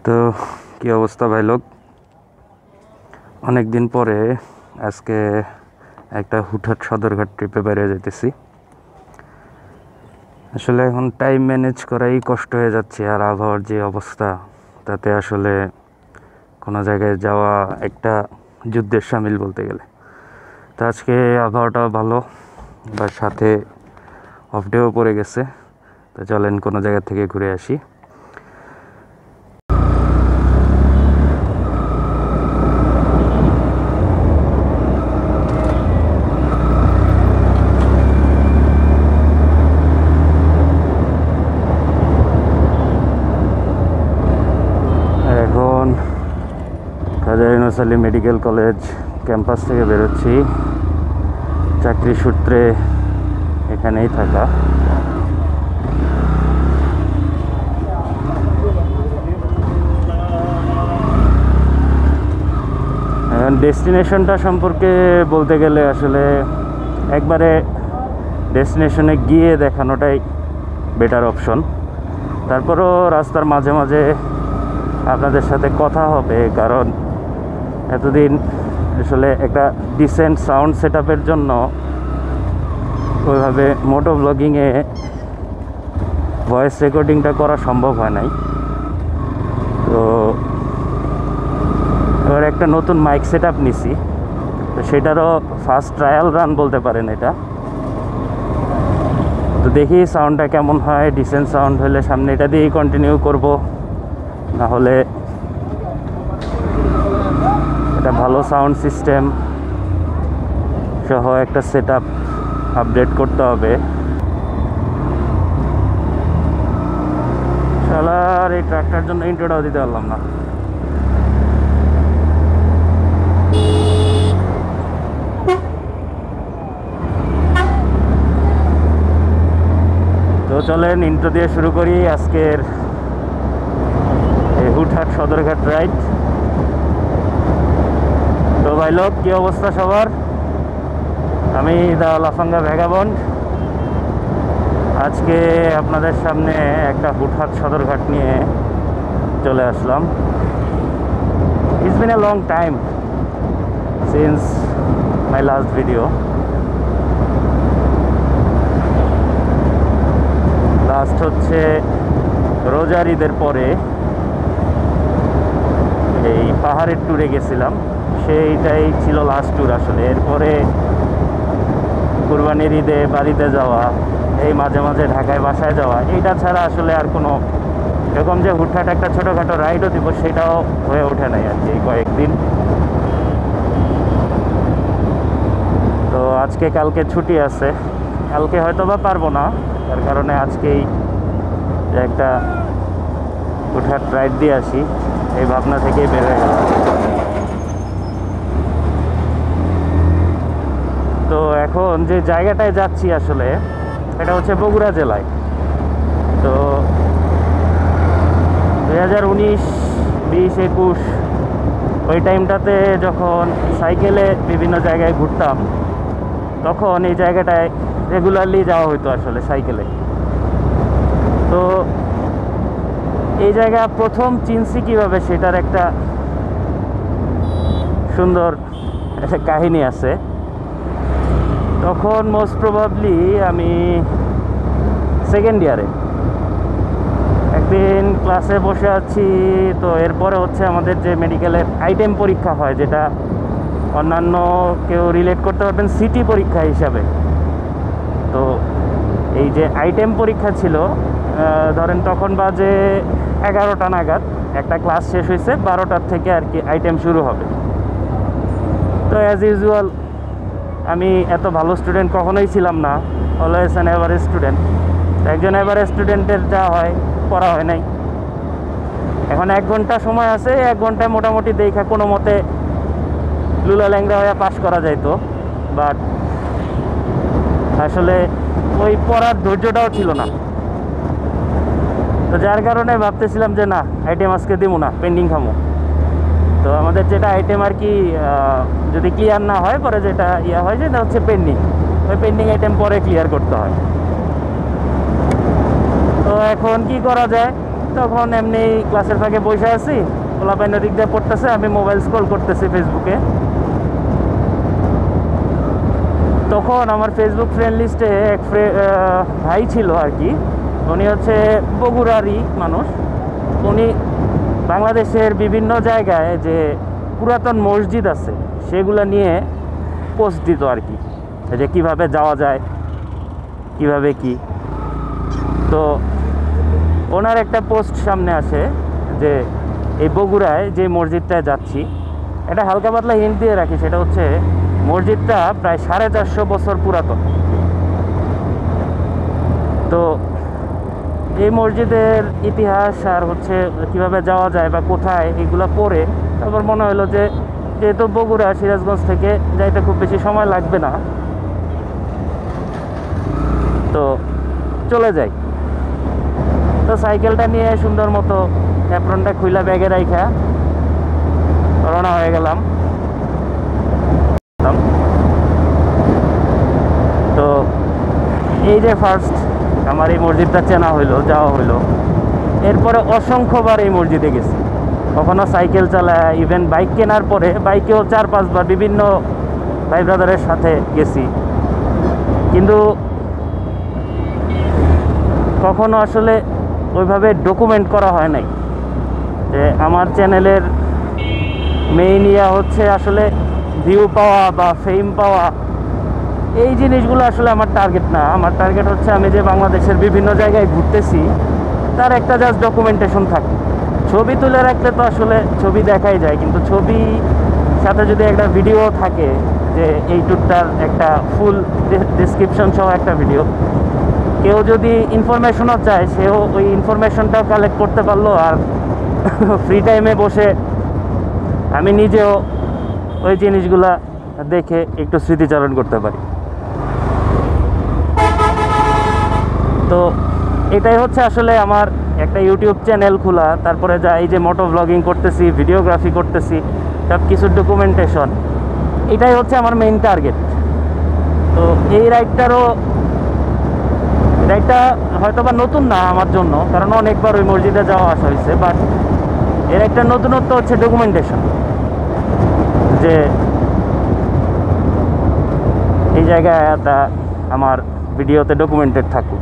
তো কি অবস্থা ভাই লোক, অনেক দিন পরে আজকে একটা হুটহাট সদরঘাট ট্রিপে বেরিয়ে যেতেছি। আসলে এখন টাইম ম্যানেজ করাই কষ্ট হয়ে যাচ্ছে, আর আবহাওয়ার যে অবস্থা তাতে আসলে কোনো জায়গায় যাওয়া একটা যুদ্ধের সামিল বলতে গেলে। তো আজকে আবহাওয়াটাও ভালো, বা সাথে অফ ডেও পড়ে গেছে। তো চলেন কোনো জায়গা থেকে ঘুরে আসি। এখন Khaja Yunus Ali medical college campus থেকে বেরোচ্ছি, চাকরি সূত্রে এখানেই থাকা। এখন ডেস্টিনেশনটা সম্পর্কে বলতে গেলে আসলে একবারে ডেস্টিনেশনে গিয়ে দেখানোটাই বেটার অপশন। তারপরও রাস্তার মাঝে মাঝে আপনাদের সাথে কথা হবে, কারণ এতদিন আসলে একটা ডিসেন্ট সাউন্ড সেট আপের জন্য ওইভাবে মোটো ব্লগিংয়ে ভয়েস রেকর্ডিংটা করা সম্ভব হয় নাই। তো এবার একটা নতুন মাইক সেট আপ নিছি, তো সেটারও ফার্স্ট ট্রায়াল রান বলতে পারেন এটা। তো দেখি সাউন্ডটা কেমন হয়, ডিসেন্ট সাউন্ড হলে সামনে এটা দিয়েই কন্টিনিউ করব, না হলে এটা ভালো সাউন্ড সিস্টেম সহ একটা সেট আপ আপডেট করতে হবে। শালার এই ট্রাকটার জন্য ইন্ট্রোটাও দিতে পারলাম না। তো চলেন ইন্ট্রো দিয়ে শুরু করি আজকের এই হুটহাট সদরঘাট রাইড। তো ভাই লোক, কী অবস্থা সবার? আমি দা লাফাঙ্গা ভ্যাগাবন্ড আজকে আপনাদের সামনে একটা হুটহাট সদরঘাট নিয়ে চলে আসলাম। It's been a long time since my last video. Last হচ্ছে রোজার ঈদের পরে এই পাহাড়ের ট্যুরে গেছিলাম, সেইটাই ছিল লাস্ট ট্যুর আসলে। এরপরে কুরবানির ঈদে বাড়িতে যাওয়া, এই মাঝে মাঝে ঢাকায় বাসায় যাওয়া, এইটা ছাড়া আসলে আর কোনো এরকম যে হুটহাট একটা ছোটোখাটো রাইডও দিব সেটাও হয়ে ওঠে নাই আর কি এই কয়েকদিন। তো আজকে কালকে ছুটি আছে, কালকে হয়তো বা পারবো না, তার কারণে আজকেই যে একটা হুটহাট রাইড দিয়ে আসি এই ভাবনা থেকেই বের হয়ে গেলাম। তো এখন যে জায়গাটায় যাচ্ছি আসলে এটা হচ্ছে বগুড়া জেলায়। তো 2019, 20, 21 ওই টাইমটাতে যখন সাইকেলে বিভিন্ন জায়গায় ঘুরতাম, তখন এই জায়গাটায় রেগুলারলি যাওয়া হতো আসলে সাইকেলে। তো এই জায়গা প্রথম চিনছি কীভাবে সেটার একটা সুন্দর একটা কাহিনী আছে। তখন মোস্ট প্রবাবলি আমি সেকেন্ড ইয়ারে একদিন ক্লাসে বসে আছি। তো এরপরে হচ্ছে আমাদের যে মেডিকেলের আইটেম পরীক্ষা হয়, যেটা অন্যান্য কেউ রিলেট করতে পারবেন সিটি পরীক্ষা হিসাবে। তো এই যে আইটেম পরীক্ষা ছিল, ধরেন তখন বাজে 11টা নাগাদ, একটা ক্লাস শেষ হয়েছে 12টার থেকে আর কি আইটেম শুরু হবে। তো অ্যাজ ইউজুয়াল আমি এত ভালো স্টুডেন্ট কখনোই ছিলাম না, অলওয়েজ অ্যান অ্যাভারেজ স্টুডেন্ট। একজন অ্যাভারেজ স্টুডেন্টের যা হয় পড়া হয় নাই। এখন 1 ঘন্টা সময় আছে, 1 ঘন্টায় মোটামুটি দেখা কোনো মতে লুলা ল্যাংড়া হয়ে পাস করা যাইতো, বাট আসলে ওই পড়ার ধৈর্যটাও ছিল না। তো যার কারণে ভাবতেছিলাম যে না, আইটেম আজকে দেবো না, পেন্ডিং খামো। তো আমাদের যেটা আইটেম আর কি যদি ক্লিয়ার না হয়, পরে যেটা ইয়া হয় যেটা হচ্ছে পেন্ডিং, ওই পেন্ডিং আইটেম পরে ক্লিয়ার করতে হয়। তো এখন কি করা যায়, তখন এমনি ক্লাসের ফাঁকে বসে আছি, পোলাপাইনের দিক দিয়ে পড়তেছে, আমি মোবাইল স্ক্রল করতেছি ফেসবুকে। তখন আমার ফেসবুক ফ্রেন্ড লিস্টে এক ভাই ছিল আর কি, উনি হচ্ছে বগুড়ারই মানুষ। উনি বাংলাদেশের বিভিন্ন জায়গায় যে পুরাতন মসজিদ আছে সেগুলো নিয়ে পোস্ট দিত আর কি, যে কীভাবে যাওয়া যায়, কিভাবে কি। তো ওনার একটা পোস্ট সামনে আসে যে এই বগুড়ায় যে মসজিদটায় যাচ্ছি, এটা হালকা পাতলা হিন্ট দিয়ে রাখি, সেটা হচ্ছে মসজিদটা প্রায় 450 বছর পুরাতন। তো এই মসজিদের ইতিহাস আর হচ্ছে কীভাবে যাওয়া যায় বা কোথায়, এগুলো পড়ে তারপর মনে হলো যে যেহেতু বগুড়া সিরাজগঞ্জ থেকে যাইতে খুব বেশি সময় লাগবে না, তো চলে যাই। তো সাইকেলটা নিয়ে সুন্দর মতো অ্যাপ্রনটা খুইলা ব্যাগে রাইখা রওনা হয়ে গেলাম। তো এই যে ফার্স্ট আমার এই মসজিদটা চেনা হইলো, যাওয়া হইলো। এরপরে অসংখ্যবার এই মসজিদে গেছি, কখনো সাইকেল চালায়, ইভেন বাইক কেনার পরে বাইকেও 4-5 বার বিভিন্ন ভাই ব্রাদারের সাথে গেছি, কিন্তু কখনো আসলে ওইভাবে ডকুমেন্ট করা হয় নাই। যে আমার চ্যানেলের মেইন ইয়া হচ্ছে আসলে ভিউ পাওয়া বা ফেম পাওয়া, এই জিনিসগুলো আসলে আমার টার্গেট না। আমার টার্গেট হচ্ছে আমি যে বাংলাদেশের বিভিন্ন জায়গায় ঘুরতেছি তার একটা জাস্ট ডকুমেন্টেশন থাকে। ছবি তুলে রাখলে তো আসলে ছবি দেখাই যায়, কিন্তু ছবি সাথে যদি একটা ভিডিও থাকে, যে এই ট্যুরটার একটা ফুল ডেসক্রিপশন সহ একটা ভিডিও, কেউ যদি ইনফরমেশনও চায় সেও ওই ইনফরমেশনটাও কালেক্ট করতে পারলো, আর ফ্রি টাইমে বসে আমি নিজেও ওই জিনিসগুলা দেখে একটু স্মৃতিচারণ করতে পারি। তো এটাই হচ্ছে আসলে আমার একটা ইউটিউব চ্যানেল খোলা, তারপরে যা এই যে মোটো ব্লগিং করতেছি, ভিডিওগ্রাফি করতেছি, সব কিছুর ডকুমেন্টেশন, এটাই হচ্ছে আমার মেইন টার্গেট। তো এই রাইডটা হয়তো বা নতুন না আমার জন্য, কারণ অনেকবার ওই মসজিদে যাওয়া আসা হয়েছে, বাট এর একটা নতুনত্ব হচ্ছে ডকুমেন্টেশন, যে এই জায়গাটা আমার ভিডিওতে ডকুমেন্টেড থাকুক।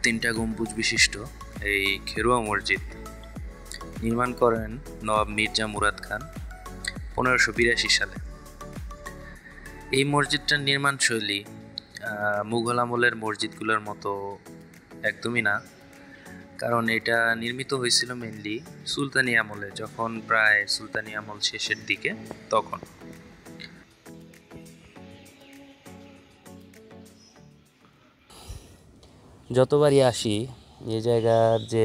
তিনটা গম্বুজ বিশিষ্ট এই খেরুয়া মসজিদ নির্মাণ করেন নবাব মির্জা মুরাদ খান 1582 সালে। এই মসজিদটার নির্মাণ শৈলী মুঘল আমলের মসজিদগুলোর মতো একদমই না, কারণ এটা নির্মিত হয়েছিল মেইনলি সুলতানি আমলে, যখন প্রায় সুলতানি আমল শেষের দিকে। তখন যতবারই আসি এই জায়গার যে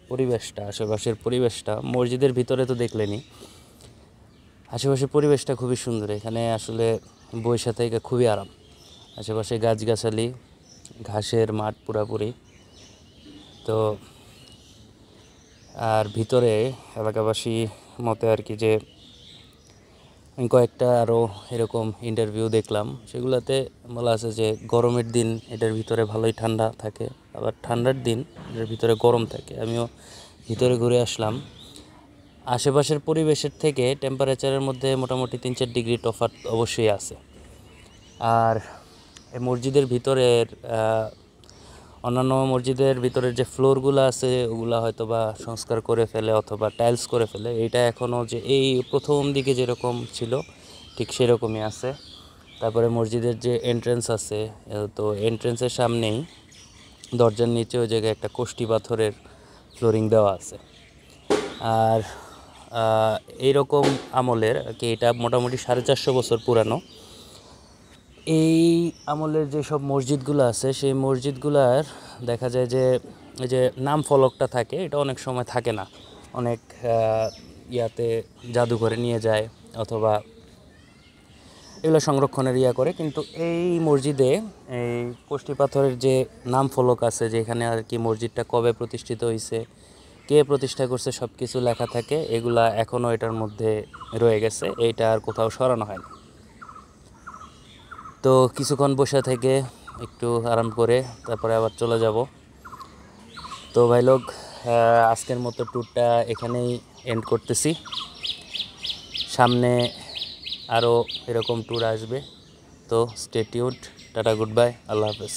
পরিবেশটা, আশেপাশের পরিবেশটা, মসজিদের ভিতরে তো দেখলেনি, আশেপাশের পরিবেশটা খুবই সুন্দর। এখানে আসলে বৈশা থেকে খুবই আরাম, আশেপাশে গাছগাছালি, ঘাসের মাঠ পুরাপুরি। তো আর ভিতরে এলাকাবাসী মতে আর কি, যে আমি কয়েকটা আরও এরকম ইন্টারভিউ দেখলাম, সেগুলোতে বলা আছে যে গরমের দিন এটার ভিতরে ভালোই ঠান্ডা থাকে, আবার ঠান্ডার দিন এটার ভিতরে গরম থাকে। আমিও ভিতরে ঘুরে আসলাম, আশেপাশের পরিবেশের থেকে টেম্পারেচারের মধ্যে মোটামুটি 3-4 ডিগ্রি তফাৎ অবশ্যই আছে। আর এই মসজিদের ভিতরের অন্যান্য মসজিদের ভিতরের যে ফ্লোরগুলো আছে ওগুলা হয়তো বা সংস্কার করে ফেলে অথবা টাইলস করে ফেলে, এইটা এখনও যে এই প্রথম দিকে যেরকম ছিল ঠিক সেরকমই আছে। তারপরে মসজিদের যে এন্ট্রেন্স আছে, তো এন্ট্রেন্সের সামনেই দরজার নিচে ওই জায়গায় একটা কোষ্টি পাথরের ফ্লোরিং দেওয়া আছে। আর এইরকম আমলের আর কি, এটা মোটামুটি 450 বছর পুরানো। এই আমলের যেসব মসজিদগুলো আছে সেই মসজিদগুলার দেখা যায় যে এই যে নাম ফলকটা থাকে, এটা অনেক সময় থাকে না, অনেক ইয়াতে জাদুঘরে নিয়ে যায় অথবা এগুলো সংরক্ষণের করে। কিন্তু এই মসজিদে এই কষ্টি পাথরের যে নাম ফলক আছে, যেখানে আর কি মসজিদটা কবে প্রতিষ্ঠিত হয়েছে, কে প্রতিষ্ঠা করছে, সব কিছু লেখা থাকে। এগুলা এখনও এটার মধ্যে রয়ে গেছে, এইটা আর কোথাও সরানো হয় না। তো কিছুক্ষণ বসে থেকে একটু আরাম করে তারপরে আবার চলে যাব। তো ভাই লোক, আজকের মতো ট্যুরটা এখানেই এন্ড করতেছি। সামনে আরও এরকম ট্যুর আসবে, তো stay tuned. Tata, good bye, আল্লাহ হাফেজ।